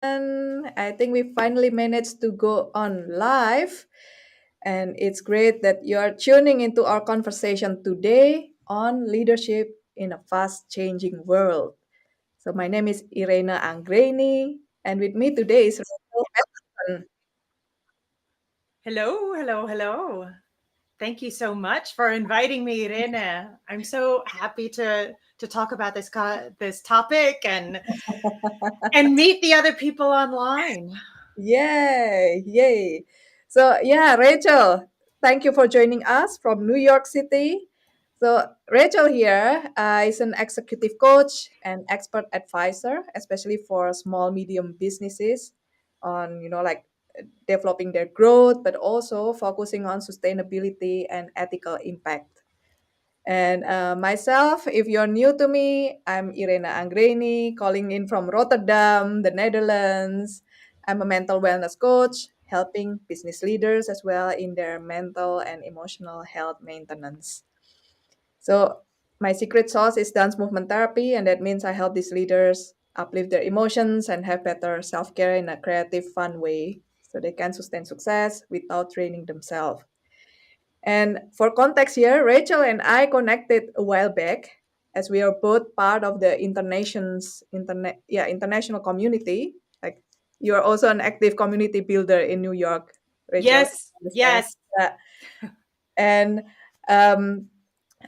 And I think we finally managed to go on live. And it's great that you're tuning into our conversation today on leadership in a fast changing world. So, my name is Irena Anggreni, and with me today is Rachel Patterson. Hello, hello, hello. Thank you so much for inviting me, Irene. I'm so happy to talk about this topic and meet the other people online. Yay! Yay! So, yeah, Rachel, thank you for joining us from New York City. So, Rachel here is an executive coach and expert advisor, especially for small, medium businesses on, like developing their growth, but also focusing on sustainability and ethical impact. And myself, if you're new to me, I'm Irena Anggreni, calling in from Rotterdam, the Netherlands. I'm a mental wellness coach, helping business leaders as well in their mental and emotional health maintenance. So, my secret sauce is dance movement therapy, and that means I help these leaders uplift their emotions and have better self care in a creative, fun way so they can sustain success without training themselves. And for context here, Rachel and I connected a while back as we are both part of the international community. Like you're also an active community builder in New York, Rachel. Yes, Understand? yes. Yeah. And um,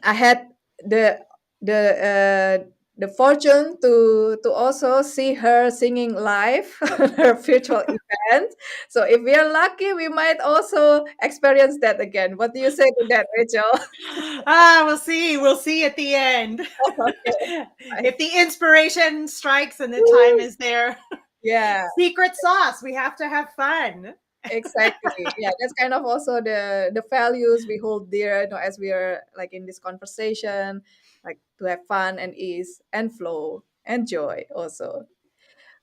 I had the the the fortune to also see her singing live her virtual event. So if we are lucky, we might also experience that again. What do you say to that, Rachel? We'll see. We'll see at the end. Okay, If fine. the inspiration strikes and the time Woo! is there. Yeah, Secret sauce. We have to have fun. exactly. Yeah, that's kind of also the values we hold dear, as we are like in this conversation, like to have fun and ease and flow and joy also.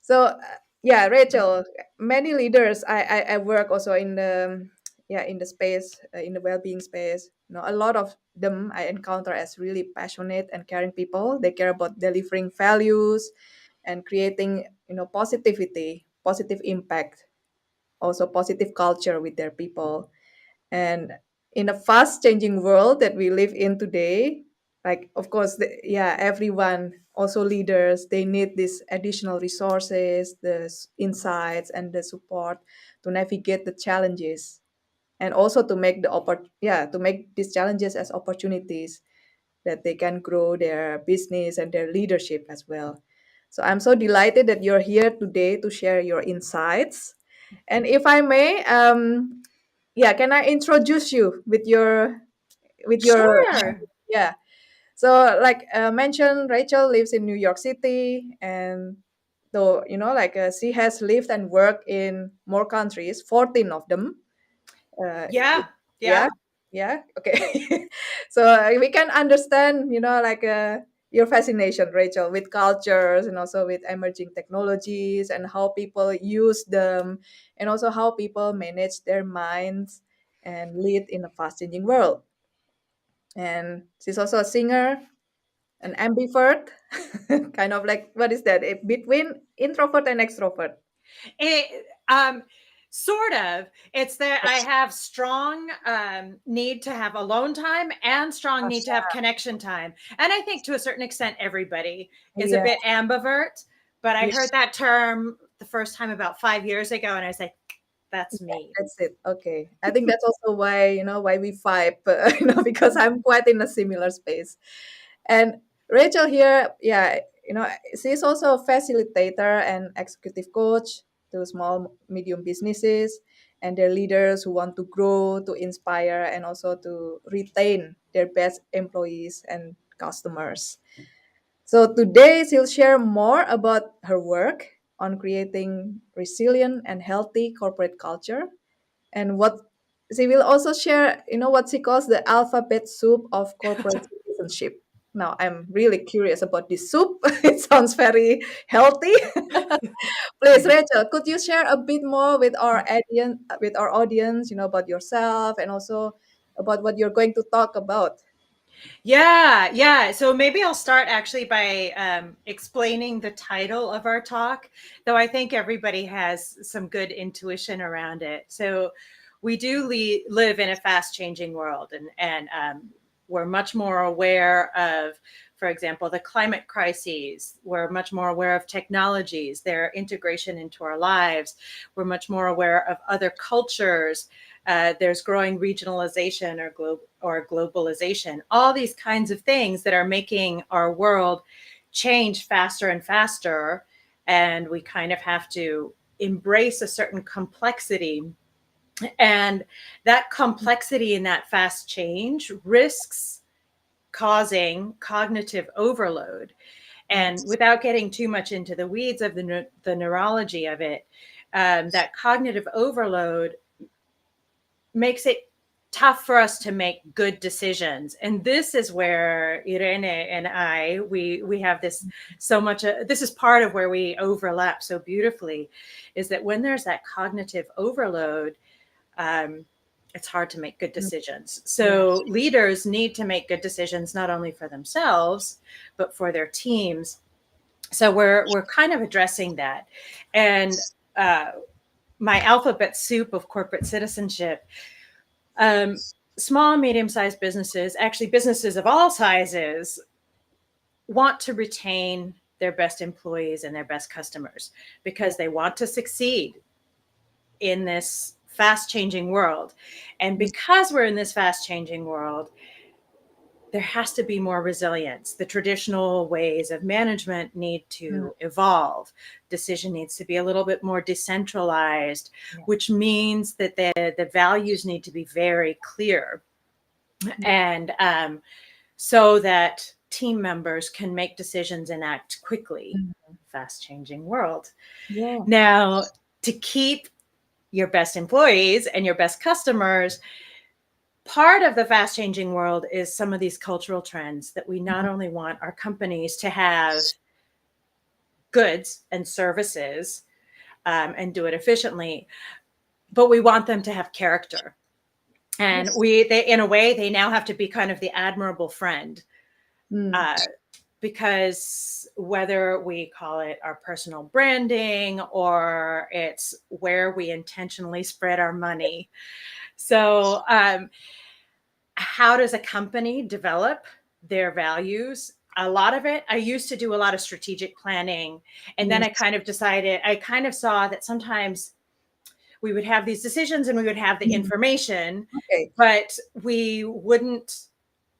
So yeah, Rachel, many leaders I work also in the in the space in the well-being space. A lot of them I encounter as really passionate and caring people. They care about delivering values and creating positivity, positive impact, also positive culture with their people. And in a fast changing world that we live in today, like of course everyone, also leaders, they need these additional resources, the insights and the support to navigate the challenges, and also to make to make these challenges as opportunities that they can grow their business and their leadership as well. So I'm so delighted that you're here today to share your insights. And if I may, can I introduce you with your Sure. yeah. So like mentioned, Rachel lives in New York City, and though she has lived and worked in more countries, 14 of them. Yeah, Yeah, yeah. yeah, okay. So we can understand, your fascination, Rachel, with cultures and also with emerging technologies and how people use them, and also how people manage their minds and lead in a fast changing world. And she's also a singer, an ambivert, kind of like, what is that? Between introvert and extrovert. It sort of. It's that I have strong need to have alone time and strong need to have connection time. And I think to a certain extent everybody is a Yeah, bit ambivert, but I yeah, heard that term the first time about 5 years ago and I was like that's yeah, me. that's it. Okay. I think that's also why we vibe, because I'm quite in a similar space. And Rachel here, she's also a facilitator and executive coach to small, medium businesses and their leaders who want to grow, to inspire, and also to retain their best employees and customers. So today she'll share more about her work on creating resilient and healthy corporate culture, and what she will also share, what she calls the alphabet soup of corporate citizenship. Now I'm really curious about this soup. It sounds very healthy. Please, Rachel, could you share a bit more with our audience, about yourself and also about what you're going to talk about? Yeah, yeah. So maybe I'll start actually by explaining the title of our talk, though I think everybody has some good intuition around it. So we do live in a fast changing world, and we're much more aware of, for example, the climate crises. We're much more aware of technologies, their integration into our lives. We're much more aware of other cultures. There's growing regionalization or globalization, all these kinds of things that are making our world change faster and faster. And we kind of have to embrace a certain complexity. And that complexity in that fast change risks causing cognitive overload. And Yes. without getting too much into the weeds of the neurology of it, that cognitive overload makes it tough for us to make good decisions. And this is where Irene and I, we have this so much, this is part of where we overlap so beautifully, is that when there's that cognitive overload, um, it's hard to make good decisions. Yeah. So leaders need to make good decisions, not only for themselves, but for their teams. So we're kind of addressing that. And my alphabet soup of corporate citizenship, um, small and medium-sized businesses, actually businesses of all sizes, want to retain their best employees and their best customers Yeah. because they want to succeed in this fast changing world. And because we're in this fast changing world, there has to be more resilience. The traditional ways of management need Mm, to evolve. Decision needs to be a little bit more decentralized, yeah. which means that the values need to be very clear. And so that team members can make decisions and act quickly. Mm. Fast changing world. Yeah. Now, to keep your best employees and your best customers, part of the fast changing world is some of these cultural trends that we not Mm. only want our companies to have goods and services and do it efficiently, but we want them to have character. And Yes. they, in a way, they now have to be kind of the admirable friend. Mm. Uh, because whether we call it our personal branding or it's where we intentionally spread our money. So, how does a company develop their values? A lot of it, I used to do a lot of strategic planning. And then I Yes. kind of decided, I kind of saw that sometimes we would have these decisions and we would have the Mm. information, Okay. but we wouldn't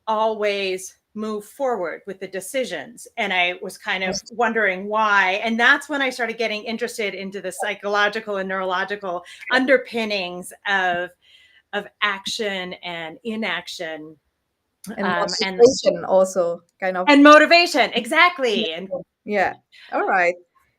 always move forward with the decisions. And I was kind of Yes. wondering why. And that's when I started getting interested into the psychological and neurological underpinnings of action and inaction, And and motivation also kind of. motivation. Exactly. And Yeah. All right.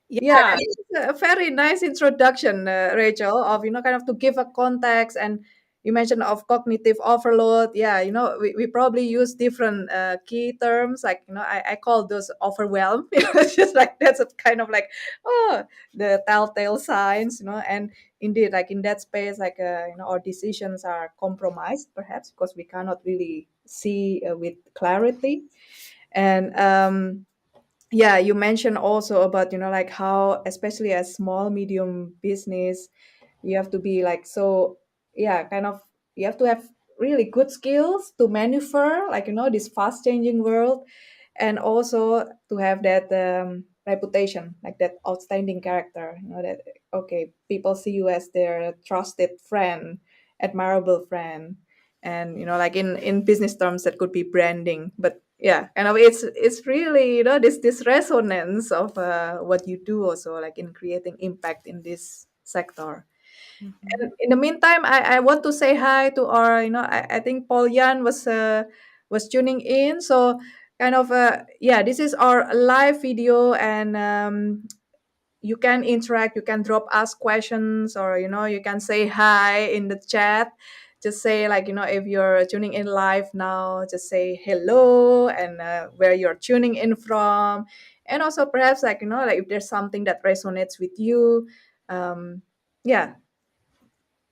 Yeah, yeah. this is a very nice introduction, Rachel, of kind of to give a context, and you mentioned of cognitive overload. Yeah, we probably use different key terms, like I call those overwhelm. It's just like that's a kind of like, oh, the telltale signs, and indeed, like in that space, like our decisions are compromised, perhaps because we cannot really see with clarity, and yeah, you mentioned also about like how, especially as small medium business, you have to be like, so yeah, kind of, you have to have really good skills to maneuver like this fast changing world, and also to have that reputation, like that outstanding character, that okay, people see you as their trusted friend, admirable friend. And like in business terms, that could be branding. But yeah, kind of, it's really this resonance of what you do also, like in creating impact in this sector. And Mhm. in the meantime, I want to say hi to our, I think Paul Yan was tuning in. So kind of, yeah, this is our live video, and you can interact, you can drop us questions, or you can say hi in the chat. Just say, like, if you're tuning in live now, just say hello, and where you're tuning in from. And also perhaps, like, like if there's something that resonates with you, yeah,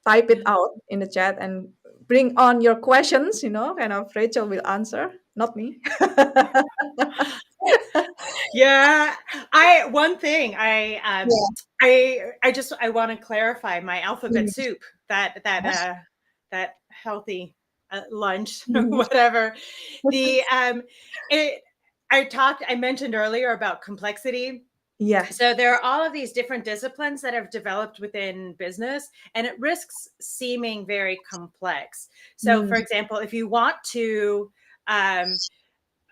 type it Yeah. out in the chat and bring on your questions, kind of, Rachel will answer. not me. Yeah, one thing Yeah. I want to clarify my alphabet Mhm. soup, that healthy lunch, Mhm. whatever. The it I mentioned earlier about complexity. Yeah. So there are all of these different disciplines that have developed within business, and it risks seeming very complex. So, Mm. for example, if you want to um,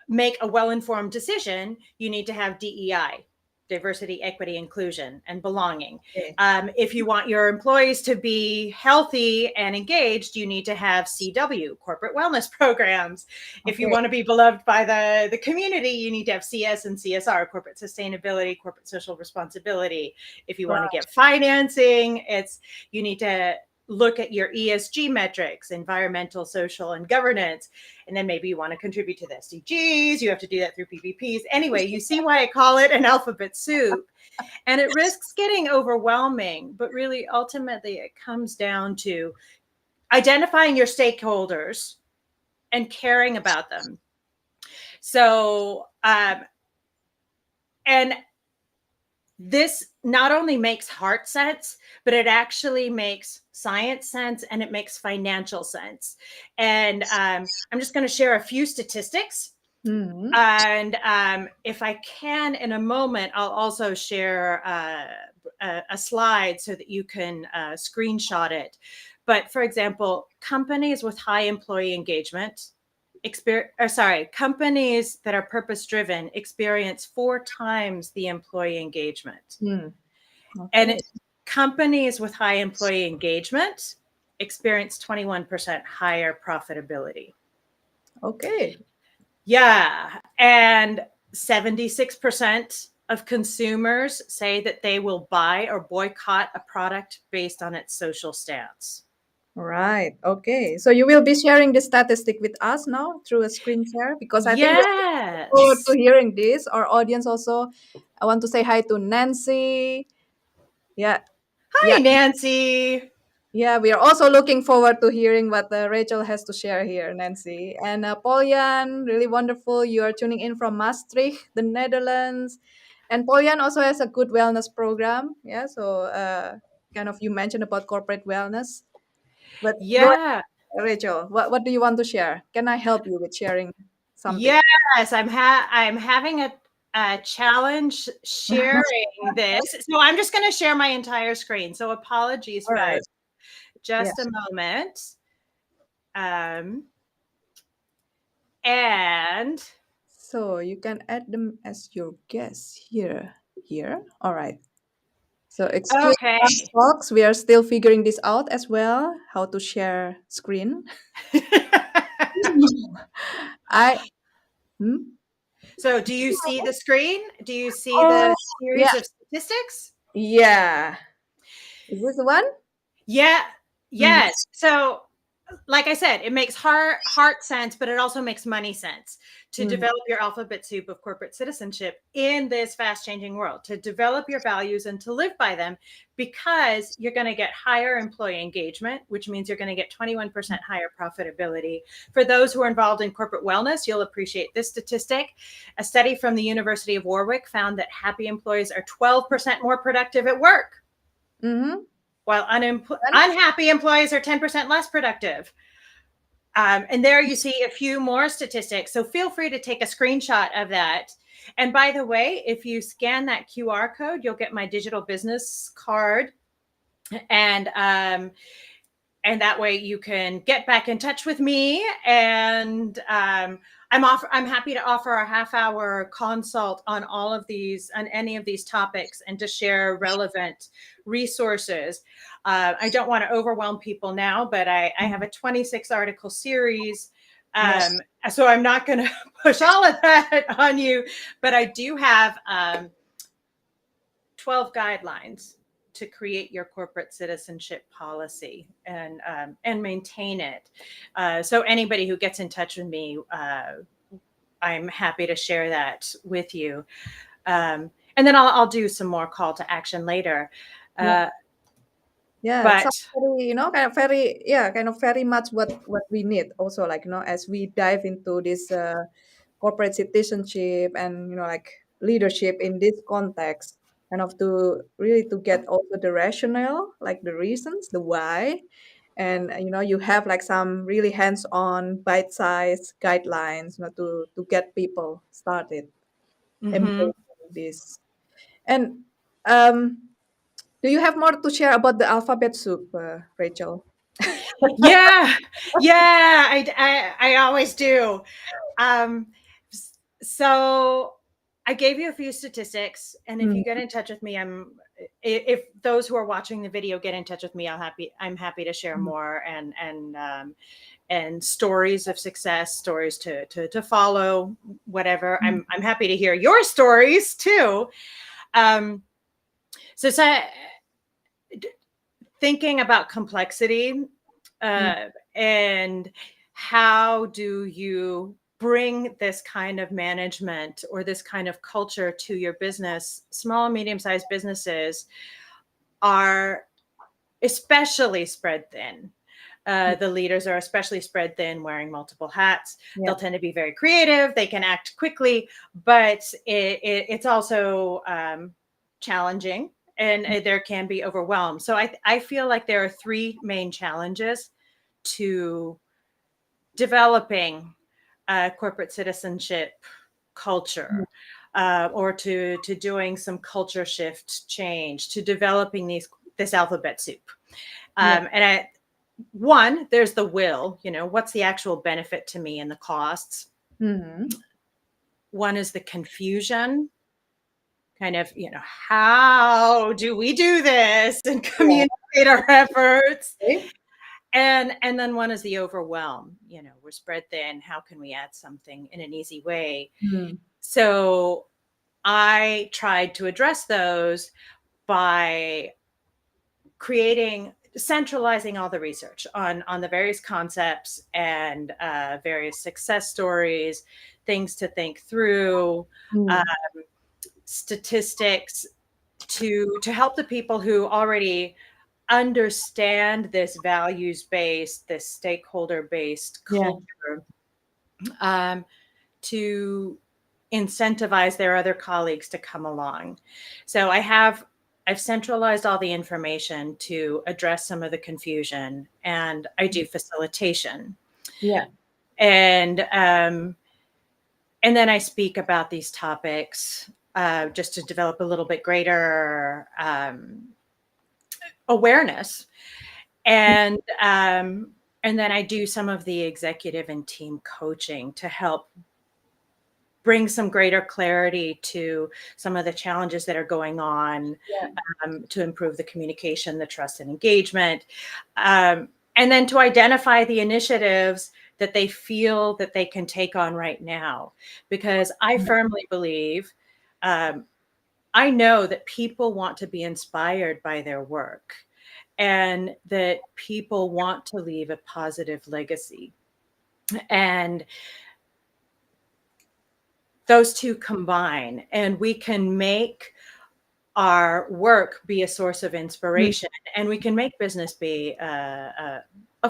make a well-informed decision, you need to have DEI, diversity, equity, inclusion, and belonging. Okay. If you want your employees to be healthy and engaged, you need to have CW, corporate wellness programs. If you Okay. want to be beloved by the community, you need to have CS and CSR, corporate sustainability, corporate social responsibility. If you want to Right. get financing, you need to look at your ESG metrics, environmental, social, and governance. And then maybe you want to contribute to the SDGs. You have to do that through PVPs. Anyway, you see why I call it an alphabet soup. And it risks getting overwhelming, but really, ultimately, it comes down to identifying your stakeholders and caring about them. So, and this not only makes heart sense, but it actually makes science sense and it makes financial sense. And I'm just going to share a few statistics. Mhm. And if I can, in a moment, I'll also share a slide so that you can screenshot it. But for example, companies with high employee engagement, companies that are purpose driven experience 4 times the employee engagement. Mm. And Okay. companies with high employee engagement experience 21% higher profitability. Okay. Yeah. And 76% of consumers say that they will buy or boycott a product based on its social stance. Right. Okay. So you will be sharing this statistic with us now through a screen share because I think we're looking forward to Yes. hearing this. Our audience also. I want to say hi to Nancy. Yeah. Hi, Yeah. Nancy. Yeah. We are also looking forward to hearing what Rachel has to share here, Nancy. And Poljan, really wonderful. You are tuning in from Maastricht, the Netherlands. And Poljan also has a good wellness program. Yeah. So kind of you mentioned about corporate wellness. But go Yeah. Rachel, what do you want to share? Can I help you with sharing something? Yes, I'm having a challenge sharing this. So I'm just going to share my entire screen. So apologies, All right. folks. Just Yes. a moment. Um, and So you can add them as your guests here. Here. All right. So excuse us, okay. folks. We are still figuring this out as well. How to share screen. I. Hmm? So do you see the screen? Do you see Oh, the yeah. series of statistics? Yeah. Is this the one? Yeah. Mm-hmm. Yes. So like I said, it makes heart sense, but it also makes money sense to Mm-hmm. develop your alphabet soup of corporate citizenship in this fast changing world, to develop your values and to live by them, because you're going to get higher employee engagement, which means you're going to get 21% higher profitability. For those who are involved in corporate wellness, you'll appreciate this statistic. A study from the University of Warwick found that happy employees are 12% more productive at work, Mm-hmm. while unhappy employees are 10% less productive. And there you see a few more statistics. So feel free to take a screenshot of that. And by the way, if you scan that QR code, you'll get my digital business card. And and that way you can get back in touch with me. And I'm happy to offer a half-hour consult on all of these, on any of these topics, and to share relevant resources. I don't want to overwhelm people now, but I have a 26 article series. Right. So I'm not going to push all of that on you, but I do have 12 guidelines to create your corporate citizenship policy and maintain it. So anybody who gets in touch with me, I'm happy to share that with you. And then I'll do some more call to action later. Yeah. Uh, Yeah, it But sounds very, kind of very, yeah, kind of very much what we need also, like, as we dive into this corporate citizenship and, like leadership in this context, kind of to really to get also the rationale, like the reasons, the why, and you have like some really hands-on bite-sized guidelines, to get people started mhm. embracing this. And um do you have more to share about the alphabet soup, Rachel? Yeah, yeah, I always do. Um, so I gave you a few statistics, and if you get Mhm, in touch with me, if those who are watching the video get in touch with me, I'm happy to share mhm, more and stories of success, stories to follow, whatever. mhm, I'm happy to hear your stories too. Um, so thinking about complexity, mhm. and how do you bring this kind of management or this kind of culture to your business. Small and medium-sized businesses are especially spread thin. The leaders are especially spread thin, wearing multiple hats. Yeah. They'll tend to be very creative. They can act quickly, but it's also challenging, and there can be overwhelmed. So I feel like there are three main challenges to developing corporate citizenship Mhm. culture, or to doing some culture shift change, to developing this alphabet soup. Yeah. One, there's the will, what's the actual benefit to me and the costs. Mhm. One is the confusion, kind of, how do we do this and Yeah. communicate our efforts? Okay. And then one is the overwhelm, we're spread thin. How can we add something in an easy way? Mhm. So I tried to address those by centralizing all the research on the various concepts and various success stories, things to think through, uh, Mhm. statistics to help the people who already understand this values based, this stakeholder based Yeah. culture, um, to incentivize their other colleagues to come along. So I've centralized all the information to address some of the confusion, and I do facilitation. Yeah. And then I speak about these topics, just to develop a little bit greater awareness. And then I do some of the executive and team coaching to help bring some greater clarity to some of the challenges that are going on, Yeah. to improve the communication, the trust and engagement, and then to identify the initiatives that they feel that they can take on right now. Because I firmly believe, um, I know that people want to be inspired by their work, and that people want to leave a positive legacy. And those two combine, and we can make our work be a source of Mhm. inspiration, and we can make business be a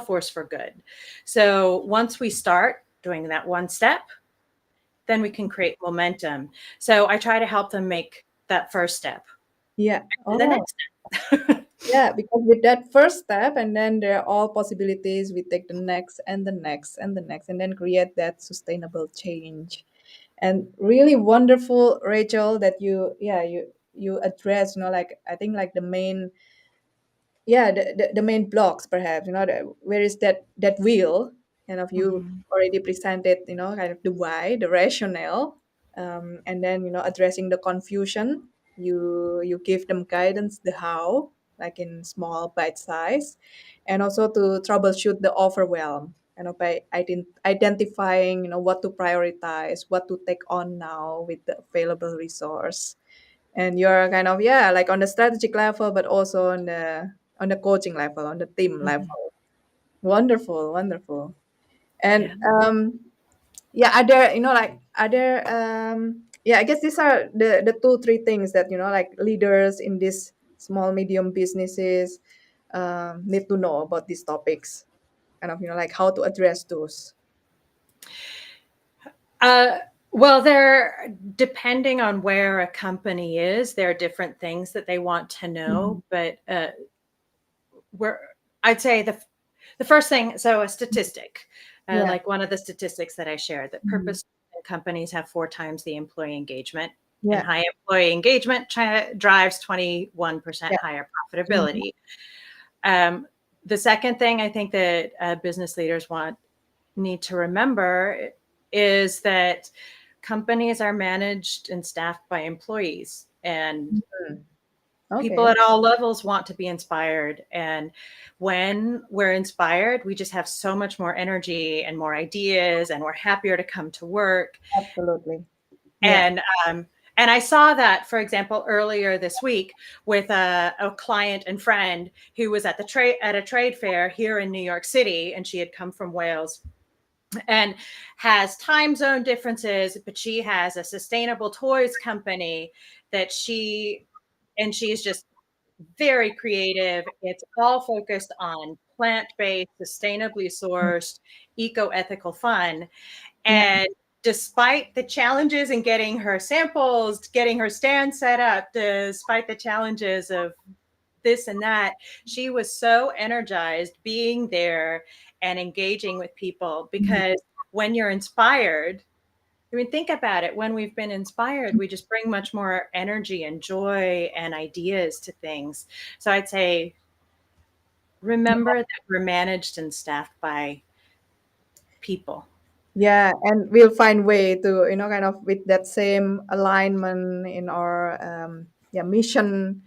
force for good. So once we start doing that one step, then we can create momentum. So I try to help them make that first step Yeah. to the Oh, next step. yeah, because with that first step, and then there are all possibilities. We take the next and the next and the next, and then create that sustainable change. And really wonderful, Rachel, that you address, like I think like the main, yeah, the main blocks perhaps, where is that wheel, kind of you Mhm. already presented, kind of the why, the rationale, and then addressing the confusion, you give them guidance, the how, like in small bite size, and also to troubleshoot the overwhelm, by identifying, what to prioritize, what to take on now with the available resource. And you're kind of, yeah, like on the strategic level, but also on the coaching level, on the team Mhm. level. Wonderful, wonderful. Yeah. And yeah, other, like other, yeah, I guess these are the two three things that, like leaders in these small medium businesses need to know about these topics? Kind of, like how to address those. Uh, well, they're depending on where a company is, there are different things that they want to know. Mhm. But we're, I'd say the first thing, so a statistic, Yeah. like one of the statistics that I shared, that Mhm. purpose companies have 4 times the employee engagement, and Yeah. high employee engagement drives 21% Yeah. higher Mhm. profitability. Um, the second thing I think that business leaders need to remember is that companies are managed and staffed by employees, and Mhm. people Okay. at all levels want to be inspired. And when we're inspired, we just have so much more energy and more ideas, and we're happier to come to work. Absolutely. Yeah. And and I saw that, for example, earlier this week with a client and friend who was at a trade fair here in New York City, and she had come from Wales and has time zone differences, but she has a sustainable toys company that she's just very creative. It's all focused on plant-based, sustainably sourced, eco-ethical fun. Yeah. And despite the challenges in getting her samples, getting her stand set up, despite the challenges of this and that, she was so energized being there and engaging with people. Mhm. Because when you're inspired, I mean, think about it. When we've been inspired, we just bring much more energy and joy and ideas to things. So I'd say remember that we're managed and staffed by people. Yeah, and we'll find way to, kind of with that same alignment in our mission,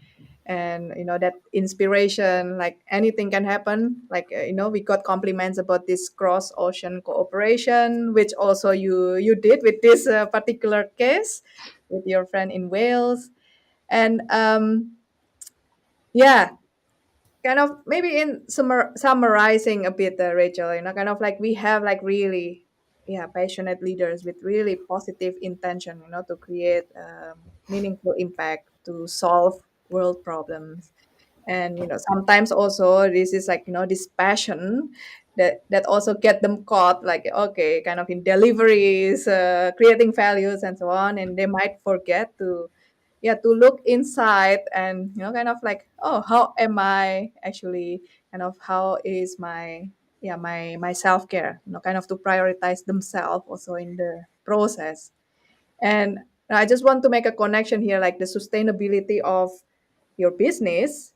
and that inspiration, like anything can happen. Like we got compliments about this cross ocean cooperation, which also you did with this particular case with your friend in Wales. And yeah, kind of maybe in summarizing a bit, Rachel, kind of like we have like really, yeah, passionate leaders with really positive intention, to create meaningful impact to solve world problems. And sometimes also this is like, this passion that also get them caught, like, okay, kind of in deliveries, creating values and so on, and they might forget to, yeah, to look inside and, kind of like, oh, how am I actually, kind of how is my, yeah, my self-care, kind of to prioritize themselves also in the process. And I just want to make a connection here, like the sustainability of your business,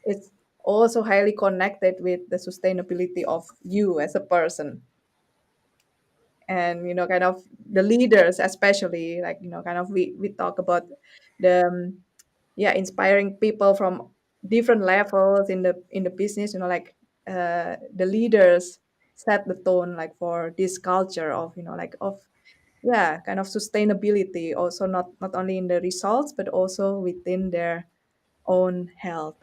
it's also highly connected with the sustainability of you as a person. And kind of the leaders, especially, like, kind of we talk about the yeah, inspiring people from different levels in the business, like the leaders set the tone, like for this culture of, like of, yeah, kind of sustainability, also not only in the results but also within their own health.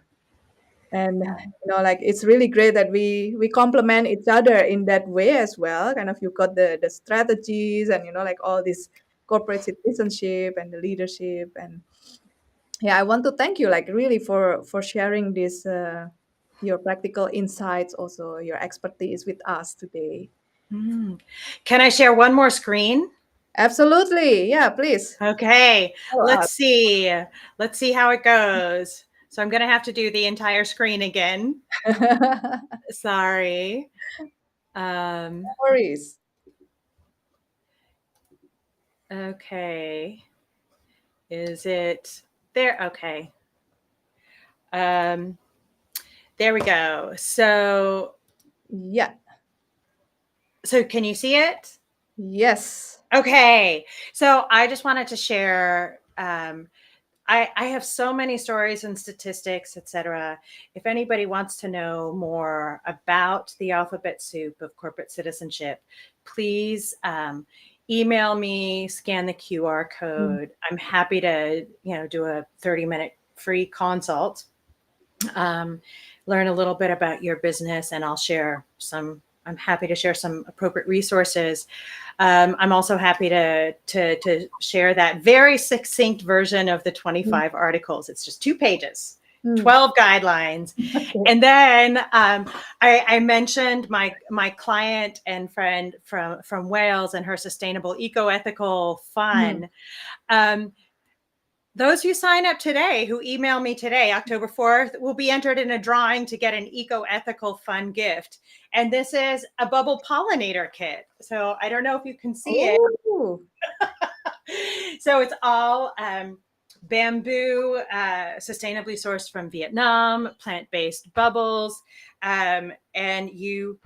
And like it's really great that we complement each other in that way as well. Kind of you got the strategies and like all this corporate citizenship and the leadership. And yeah, I want to thank you, like, really for sharing this your practical insights, also your expertise with us today. Mm. Can I share one more screen? Absolutely, yeah, please Okay, tell let's us. see. Let's see how it goes. So I'm going to have to do the entire screen again. No Sorry. Um, worries. okay. Is it there? Okay. Um, there we go. Yeah. So can you see it? Yes. Okay. So I just wanted to share. I have so many stories and statistics, etc. If anybody wants to know more about the alphabet soup of corporate citizenship, please email me, scan the QR Mm. code. I'm happy to, do a 30-minute free consult, um, learn a little bit about your business, and I'm happy to share some appropriate resources. I'm also happy to share that very succinct version of the Mm. 25 articles. It's just 2 pages. Hmm. 12 guidelines. And then I mentioned my client and friend from Wales and her sustainable eco-ethical Hmm. fun. Um, those who sign up today, who email me today, October 4th, will be entered in a drawing to get an eco-ethical fun gift. And this is a bubble pollinator kit. So I don't know if you can see it. Oh. So it's all bamboo, sustainably sourced from Vietnam, plant-based bubbles, and the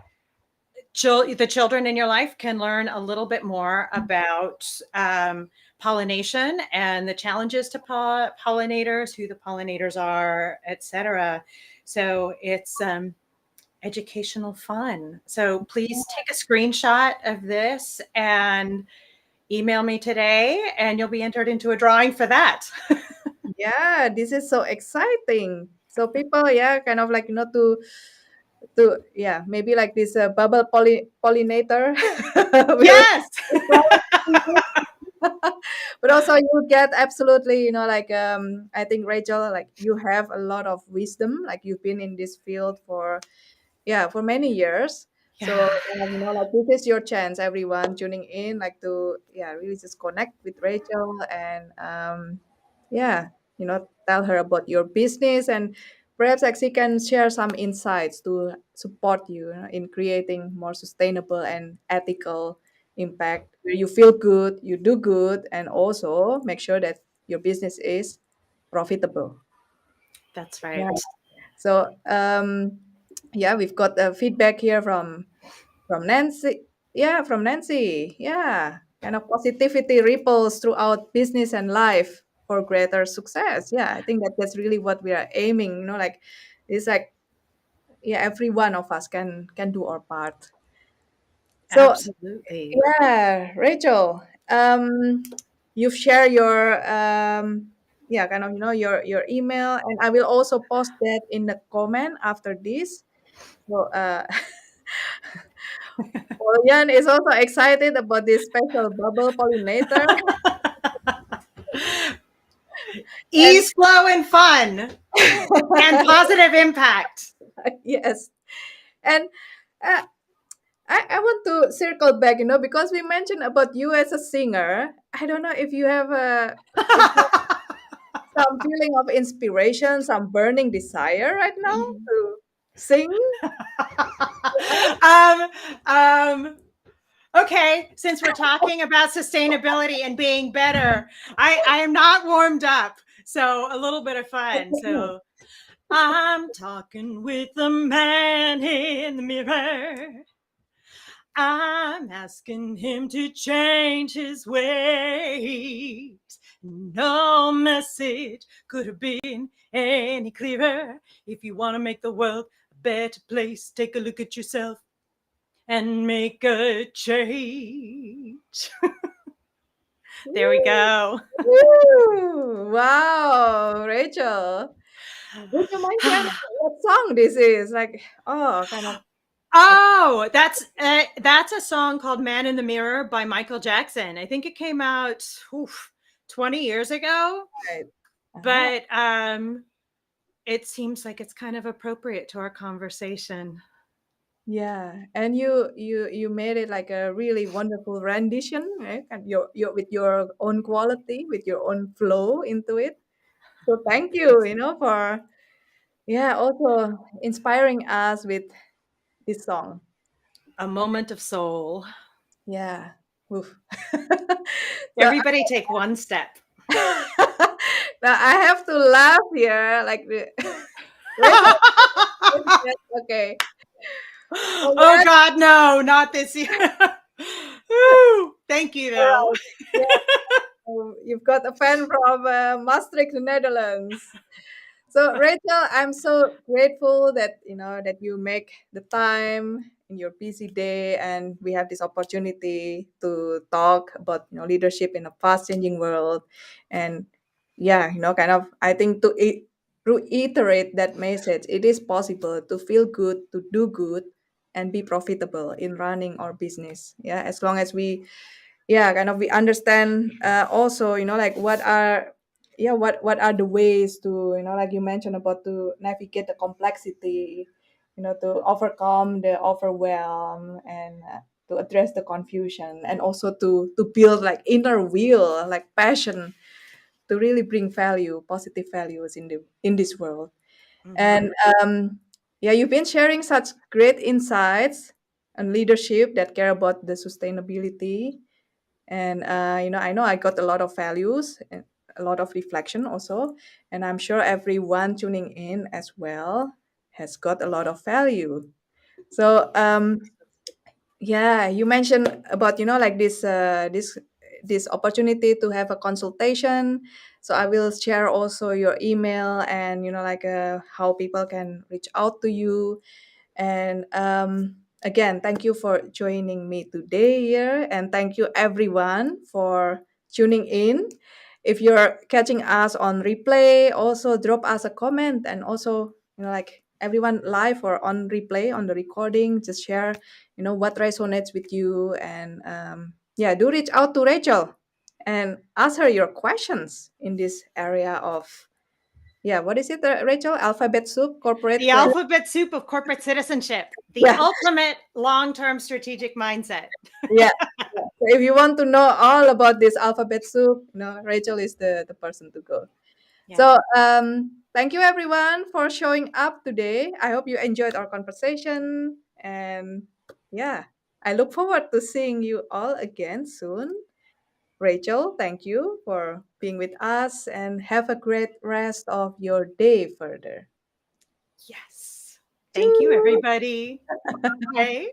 children in your life can learn a little bit more about pollination and the challenges to pollinators, who the pollinators are, etc. So it's educational fun. So please take a screenshot of this and email me today, and you'll be entered into a drawing for that. Yeah, this is so exciting. So people, yeah, kind of like to yeah, maybe like this bubble pollinator will Yes. but also you get absolutely, like I think Rachel, like you have a lot of wisdom, like you've been in this field for yeah, for many years. So, Yeah, like this is your chance, everyone tuning in, like to, yeah, really just connect with Rachel and, yeah, tell her about your business and perhaps like she can share some insights to support you, in creating more sustainable and ethical impact where you feel good, you do good, and also make sure that your business is profitable. that's Yeah. right. So, yeah, we've got feedback here from Nancy. Yeah, from Nancy. Yeah, kind of positivity ripples throughout business and life for greater success. Yeah, I think that's really what we are aiming. Like it's like, yeah, every one of us can do our part. So Absolutely. yeah, Rachel, you've shared your yeah, kind of your email, and I will also post that in the comment after this. So Polian is also excited about this special bubble pollinator. And Ease, flow, and fun, and positive impact. yes, and uh, I want to circle back, because we mentioned about you as a singer. I don't know if you have if you have some feeling of inspiration, some burning desire right now to sing. um, um, okay, since we're talking about sustainability and being better, I am not warmed up. So a little bit of fun. So I'm talking with the man in the mirror. I'm asking him to change his ways. No message could have been any clearer. If you want to make the world a better place, take a look at yourself and make a change. There we go. Woo! Wow, Rachel. Would you mind sharing what song this is? Like, oh, kind of. Oh, that's a song called "Man in the Mirror" by Michael Jackson. I think it came out 20 years ago, Right. Uh-huh. but it seems like it's kind of appropriate to our conversation. Yeah, and you made it like a really wonderful rendition, right? And your with your own quality, with your own flow into it. So thank you, for yeah, also inspiring us with this song. A moment of soul. Yeah. Oof. So Everybody take one step. now I have to laugh here, like Rachel. Okay. So Oh God, no, not this year. Woo, thank you all though. right. Yeah, you've got a fan from Maastricht, Netherlands. So Rachel, I'm so grateful that that you make the time in your busy day, and we have this opportunity to talk about leadership in a fast changing world. And yeah, kind of I think to reiterate that message, it is possible to feel good, to do good, and be profitable in running our business. Yeah, as long as we, yeah, kind of we understand also like what are yeah, what are the ways to, like you mentioned, about to navigate the complexity, to overcome the overwhelm, and to address the confusion, and also to build like inner will, like passion, to really bring value, positive values in this world. Mhm. And yeah, you've been sharing such great insights and leadership that care about the sustainability. And I know I got a lot of values and a lot of reflection also. And I'm sure everyone tuning in as well has got a lot of value. So yeah, you mentioned about, like this opportunity to have a consultation. So I will share also your email, and like how people can reach out to you. And again, thank you for joining me today here. And thank you, everyone, for tuning in. If you're catching us on replay, also drop us a comment. And also, like everyone live or on replay on the recording, just share, what resonates with you. And yeah, do reach out to Rachel and ask her your questions in this area of, yeah, what is it, Rachel? Alphabet soup, corporate The credit. alphabet soup of corporate citizenship, the Yeah. ultimate long-term strategic mindset. Yeah. Yeah. So if you want to know all about this alphabet soup, Rachel is the person to go. Yeah. So thank you, everyone, for showing up today. I hope you enjoyed our conversation. And yeah, I look forward to seeing you all again soon. Rachel, thank you for being with us, and have a great rest of your day further. Yes. Thank you, Choo! everybody. Bye.